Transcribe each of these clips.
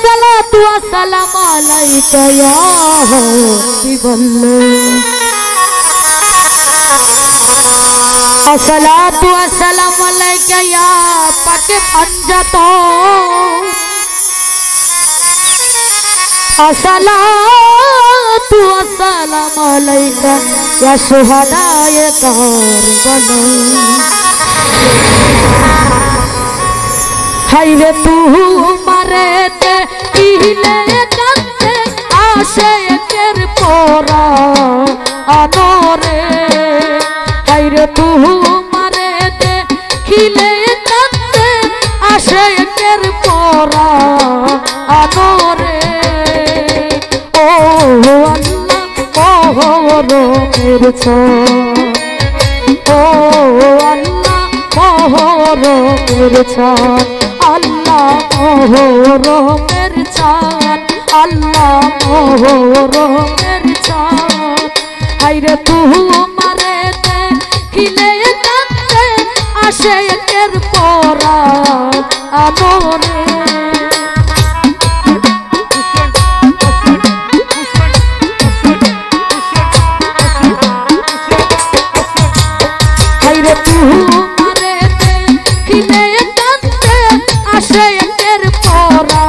আসসালাতু ওয়াসসালামু আলাইকা ইয়া হাবিবাল্লাহ আসসালাতু ওয়াসসালামু আলাইকা ইয়া পাকে পাঞ্জাতন আসসালাতু ওয়াসসালামু আলাইকা ইয়া শুহাদায়ে কারবালা হাইরে তুমারে দেখিলে কান্দে আশেকের পরা আনরে হাইরে তুমারে দেখিলে কান্দে আশেকের পরা আনরে ও আল্লাহ মোহরমের ও আল্লাহ মোহরমের চাঁদ আল্লাহ মোহরমের চাঁদ আল্লাহ মোহরমের চাঁদ হাইরে তুমারে দেখিলে কান্দে আশেকের পরা আনরে হাইরে তুমারে দেখিলে কান্দে আশেকের পরা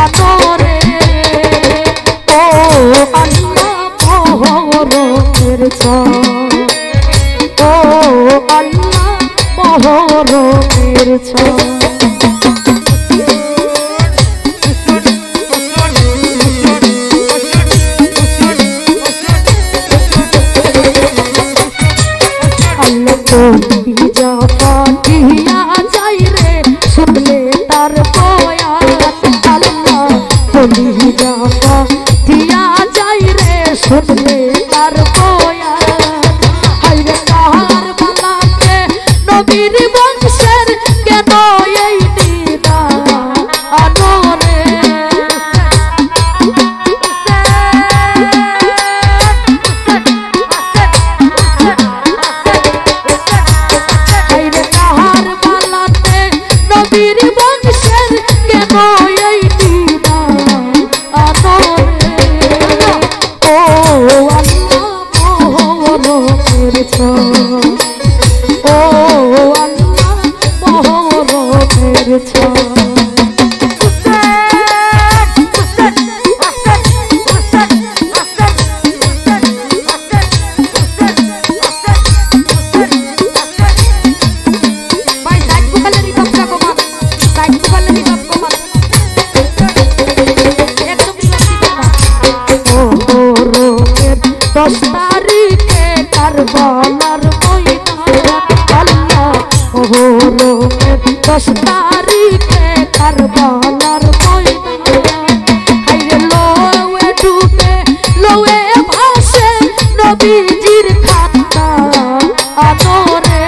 আনরে ও আল্লাহ মোহরমের চাঁদ ও আল্লাহ মোহরমের চাঁদ যা পাঠিয়া যাই রে শুনলে তার বয়ান আল্লাহ বলি যা পাঠিয়া যাই রে শুনলে তার বয়ান হাইরে কাহার বালাতে নবীর বংশের কেন এই নিদা আনরে নবীর বংশের কেন এই দিনা আনরে ও আল্লাহ মোহরমের চাঁদ ও আল্লাহ মোহরমের চাঁদ তারিখে কারবালার ময়দান আল্লাহ মোহরমের 10 তারিখে কারবালার ময়দান হাইরে লোয়ে ডুবে লোয়ে ভাসে নবীজির খান্না আনরে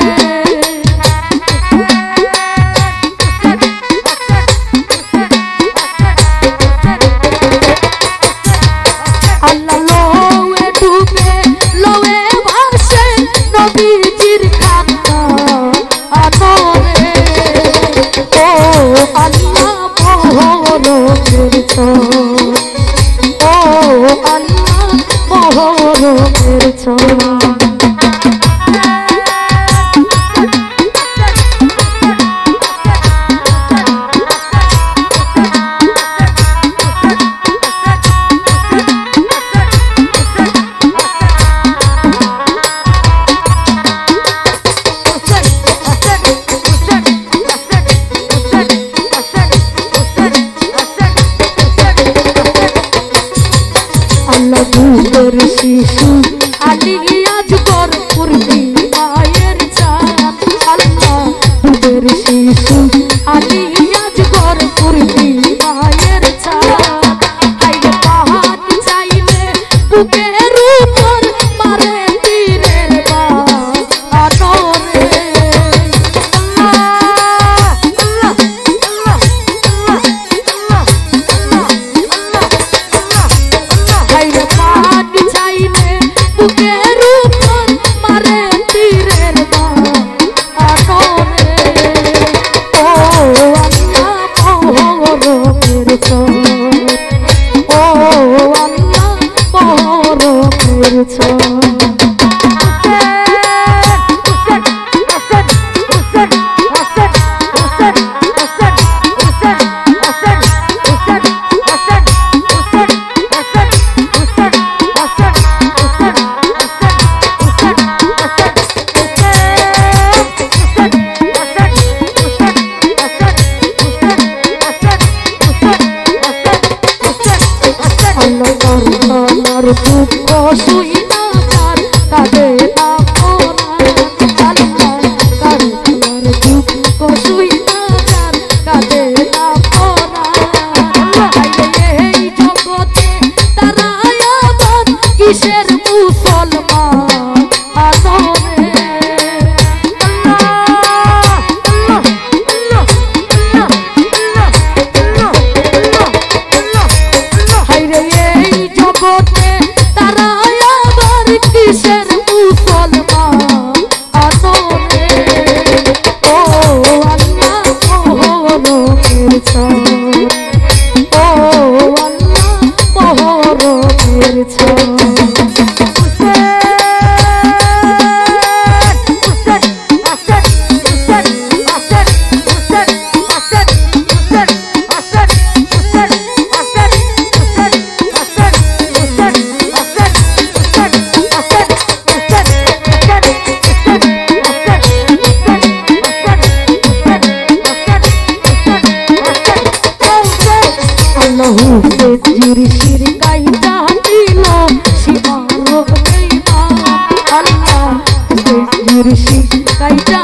আল্লাহ লোয়ে ডুবে লোয়ে ভাসে নবীজির খান্না আনরে ও আল্লাহ মোহরমের চাঁদ ও আল্লাহ মোহরমের চাঁদ দুধের শিশু আলী আজগর পূর্বী মায়ের চাঁদ আল্লাহ দুধের শিশু আলী আজগর পূর্বী মায়ের চাঁদ হাইরে পাহাড় চাইলে বুকের উপর মারে তীরের বাঁধ আনরে হাইরে পাহাড় চাইলে বুকের উপর মারে তীরের বাঁধ আনরে ও আল্লাহ মোহরমের মহরমের ছয় ও আল্লাহ মহরমের ছয় আমার দুঃখ শুইনা যার কাঁদে না পরাণ আল্লাহ আমার দুঃখ শুইনা যার কাঁদে না পরাণ এই জগতে তারা আবার কিসের মুসলমান আদরে তারা আবার কিসের মুসলমান আদরে ও আল্লাহ মহরমের ছয় ও আল্লাহ মহরমের ছয় জিরশির কাইটা দিল সীমার বেঈমান আল্লাহ জিরশির কাইটা